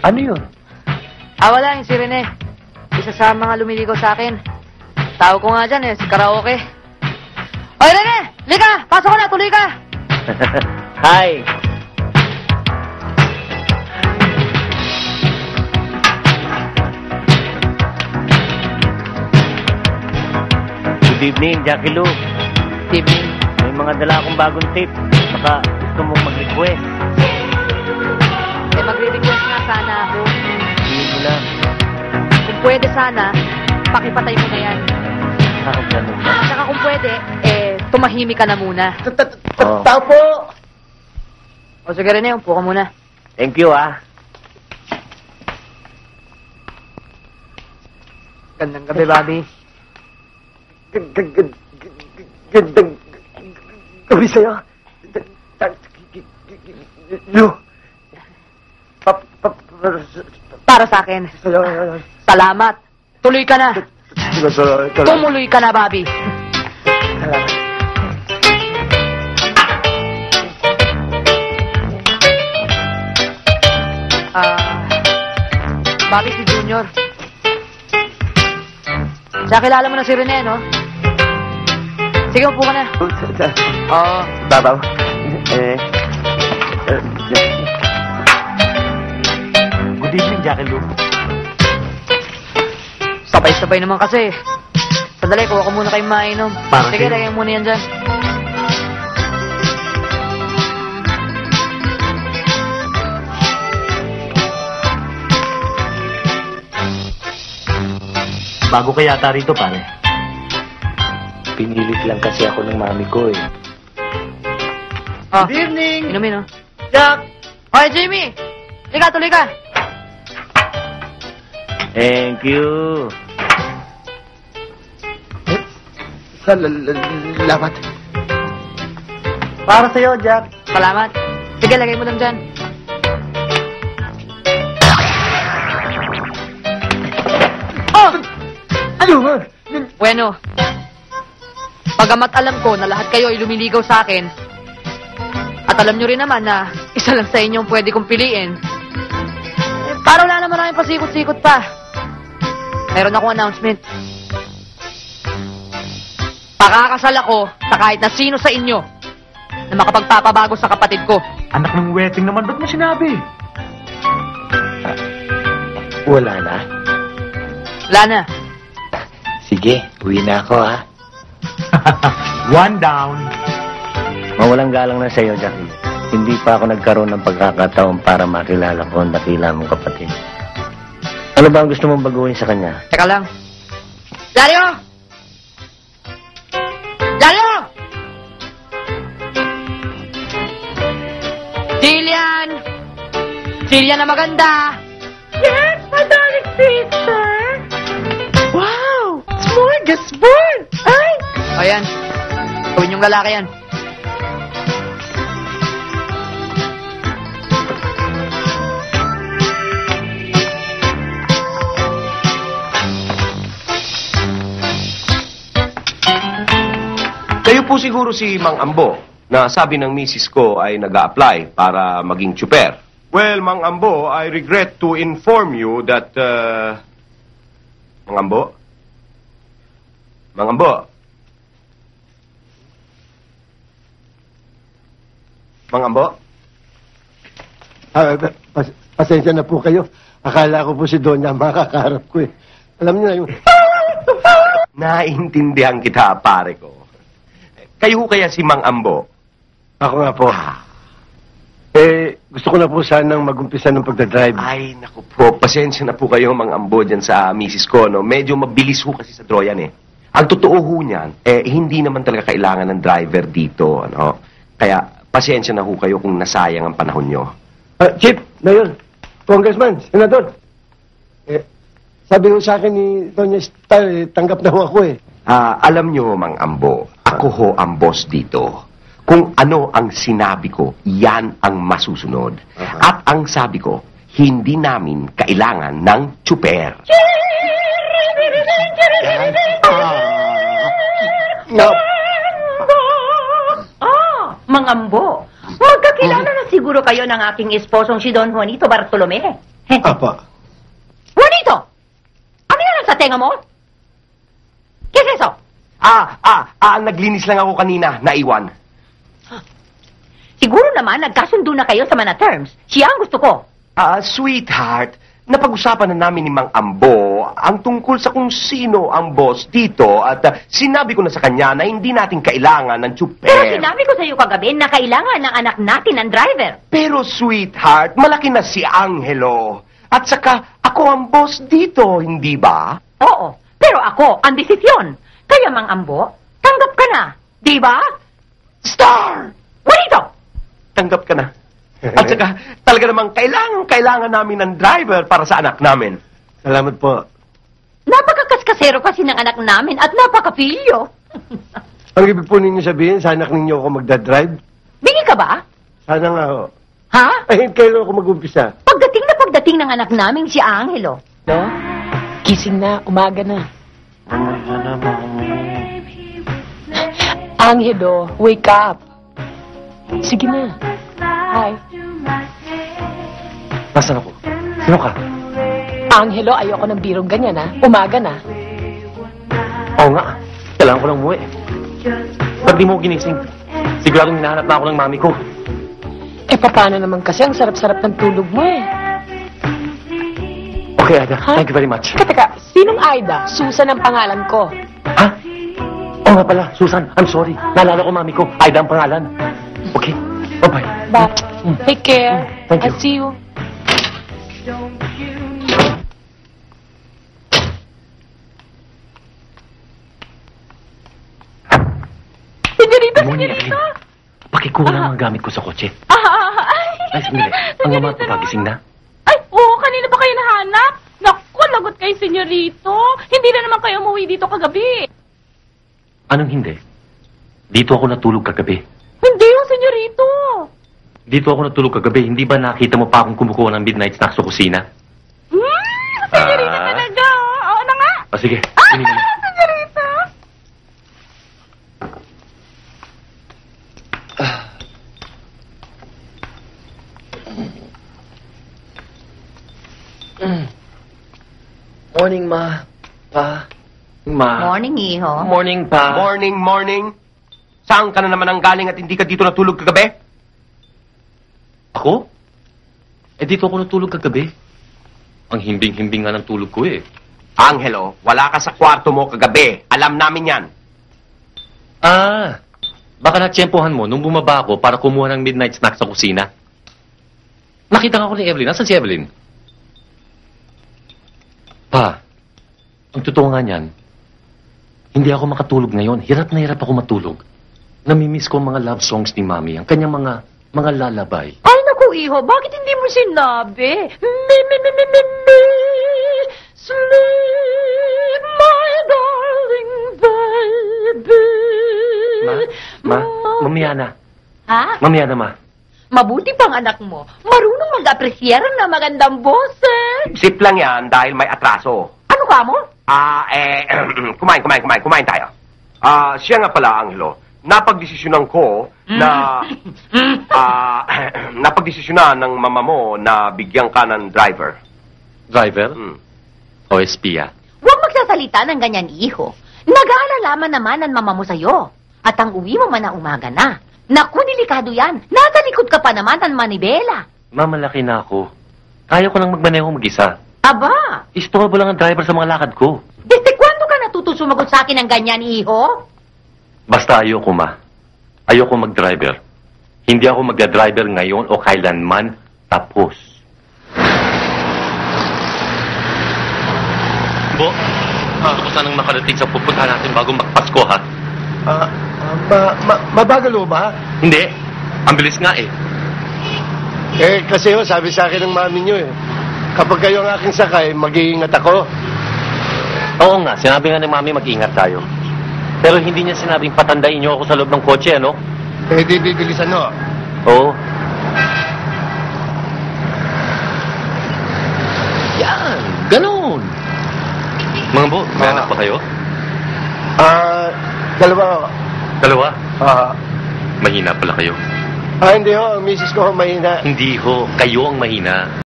Ano yun? Wala, yung si Rene. Isa sa mga lumiligaw sa akin. Tawag ko nga dyan si Karaoke. Oy, Rene! Lika! Pasok ka na! Tuloy ka! Hi! Good evening, Jackie Lou. Good evening. May mga dala akong bagong tip. Baka gusto mong mag-request. Magre-request nga sana ako. Hindi mo lang. Kung pwede sana, pakipatay mo na yan. Ganun ba? Saka kung pwede, tumahimik ka na muna. Tao po! O sige Rene, upo ka muna. Thank you, ah. Gandang gabi, Bobby. Gandang gabi sa'yo. Lu. Para sa akin. Salamat. Tuloy ka na. Tumuloy ka na, Bobby. Salamat. Bobby, si Junior. Siya, kilala mo na si Rene, no? Sige, upo ka na. Oo. Babaw. Good evening, Jackie Lou. Sabay-sabay naman kasi. Sandali, kuha ko muna kayong mainom. Para Sige, sa'yo. lagyan muna yan dyan. Bago ka yata rito, pare. Pinilit lang kasi ako ng mami ko eh. Good evening! Inumin, no? Jack! Hoy, Jimmy! Liga, tuloy ka! Thank you. Salamat. Para sa'yo, Jack. Salamat. Sige, lagay mo lang dyan. Oh! Ano ba? Bueno, pagamat alam ko na lahat kayo ay lumiligaw sa akin, at alam nyo rin naman na isa lang sa inyong pwede kong piliin, para wala naman akong pasikot-sikot pa. Meron akong announcement. Pakakasal ako sa kahit na sino sa inyo na makapagpapabago sa kapatid ko. Anak ng wedding naman, ba't mo sinabi? Wala na. Wala na. Sige, uwi na ako ha. One down. Mawalang galang na sa'yo, Jackie. Hindi pa ako nagkaroon ng pagkakataon para makilala ko ang dakila mong kapatid. Ano ba ang gusto mong baguhin sa kanya? Teka lang. Dario! Dario! Jillian! Jillian na maganda! Yes, my darling sister. Wow! Smorgasbord! Ay! O yan. Gawin yung lalaki yan. Kayo po siguro si Mang Ambo, na sabi ng misis ko ay nag-a-apply para maging tsuper. Well, Mang Ambo, I regret to inform you that, Mang Ambo? Mang Ambo? Mang Ambo? Pasensya na po kayo. Akala ko po si Donya makakaharap ko eh. Alam niyo na yung... Naintindihan kita, pare ko. Kayo kaya si Mang Ambo? Ako nga po. Gusto ko na po sanang mag-umpisa ng pagdadrive. Ay, naku po, pasensya na po kayo, Mang Ambo, dyan sa misis ko, no? Medyo mabilis ho kasi sa Droyan, eh. Ang totoo ho niyan, hindi naman talaga kailangan ng driver dito, ano? Kaya, pasensya na ho kayo kung nasayang ang panahon nyo. Chief, Mayor, Congressman, Senador. Sabi ho sa akin ni Doña Star, tanggap na ho ako eh. Alam nyo, Mang Ambo, ako ho ang boss dito. Kung ano ang sinabi ko, yan ang masusunod. At ang sabi ko, hindi namin kailangan ng tsuper. No. Mangambo. Magkakilala na siguro kayo ng aking esposong si Don Juanito Bartolome. Apa. Juanito! Ano yan sa tenga mo? ¿Qué es eso? Naglinis lang ako kanina, naiwan. Siguro naman nagkasundo na kayo sa mga terms. Siya ang gusto ko. Sweetheart, napag-usapan na namin ni Mang Ambo ang tungkol sa kung sino ang boss dito at sinabi ko na sa kanya na hindi natin kailangan ng tsuper. Pero sinabi ko sa iyo kagabi na kailangan ng anak natin ng driver. Pero sweetheart, malaki na si Angelo. At saka, ako ang boss dito, hindi ba? Oo, pero ako ang desisyon. Kaya Mang Ambo, tanggap ka na. Di ba? Star! Juanito! Tanggap ka na. At saka, talaga namang kailangan namin ng driver para sa anak namin. Salamat po. Napakakaskasero kasi ng anak namin at napakapilyo. Ang ibig po ninyo sabihin, sa anak ninyo ako magdadrive? Bingi ka ba? Sana nga ho. Ha? Ay, kailan ako mag-umpisa? Pagdating ng anak namin si Angelo. No? Gising na, umaga na. Angelo, wake up. Sige na. Hi. Nasaan ako? Sino ka? Angelo, ayoko ng birong ganyan, ha? Umaga na. Oo nga. Kailangan ko lang umuwi. Ba't di mo ko ginising? Siguradong hinahanap na ako ng mami ko. Eh, paano naman kasi ang sarap-sarap ng tulog mo, eh. Okay, Ada. Ha? Thank you very much. Teka, sinong Aida? Susan ang pangalan ko. Ha? Oo nga pala, Susan. I'm sorry. Naalala ko mami ko. Aida ang pangalan. Okay. Bye-bye. Bye. Take care. Thank you. I'll see you. Senyorita, Morning, senyorita! Evelyn. Pakikuha lang ang gamit ko sa kotse. Ay, sandali. Ang mama ko pagising na. Ay, oo, kanina pa kayo nahanap? Naku, lagot kayo, senyorito. Hindi na naman kayo umuwi dito kagabi. Anong hindi? Dito ako natulog kagabi. Hindi yung senyorito. Dito ako natulog kagabi. Hindi ba nakita mo pa akong kumukuha ng midnight snack sa kusina? Senyorita Ah. talaga. Oo na nga. Sige. Kunin mo na. Senyorita. Morning, Ma. Pa. Ma. Morning, iho. Morning, Pa. Morning. Saan ka na naman ang galing at hindi ka dito natulog kagabi? Ako? Dito ako natulog kagabi. Ang himbing-himbing nga ng tulog ko eh. Angelo, wala ka sa kwarto mo kagabi. Alam namin yan. Baka natsyempohan mo nung bumaba ako para kumuha ng midnight snack sa kusina. Nakita nga ako ni Evelyn. Nasaan si Evelyn? Pa, ang totoo nga niyan, hindi ako makatulog ngayon. Hirap na hirap ako matulog. Namimiss ko ang mga love songs ni Mami, ang kanyang mga lalabay. Ay, naku, iho, bakit hindi mo sinabi? Sleep, my darling baby. Mamaya na. Ha? Mamaya na, Ma. Mabuti pang anak mo. Marunong mag-apresyar ng magandang boses. Sip lang yan dahil may atraso. Ano ka mo? Kumain tayo. Siya nga pala, Angelo. Napagdesisyonan ko na... napagdesisyonan ng mama mo na bigyan ka ng driver. Driver? Hmm. O espiya? Huwag magsasalita ng ganyan, iho. Nag-aalalaman naman ang mama mo sa'yo. At ang uwi mo man na umaga na. Naku, delikado yan. Nasa likod ka pa naman ng manibela. Mamalaki na ako. Kaya ko nang magmaneho mag-isa. Aba, Istorbo lang ang driver sa mga lakad ko. desde kwando ka natuto sumagot sa akin ng ganyan, iho? Basta ayoko, Ma. Ayoko mag-driver. Hindi ako mag-driver ngayon o kailanman. Tapos. Bo, gusto ko sanang makarating sa pupuntahan natin bago magpasko, ha? Mabagal ho ba? Hindi. Ang bilis nga eh. Kasi ho, sabi sa akin ng mami nyo eh. Kapag kayo ang aking sakay, mag-iingat ako. Oo nga, sinabi nga ni Mami mag-ingat tayo. Pero hindi niya sinabing patandain niyo ako sa loob ng kotse, ano? Di bibilisan ho. Oo. Yan, ganun. Mga bo, may anak pa kayo? Dalawa ho. Dalawa? Mahina pala kayo. Hindi ho, ang misis ko ho mahina. Hindi ho, kayo ang mahina.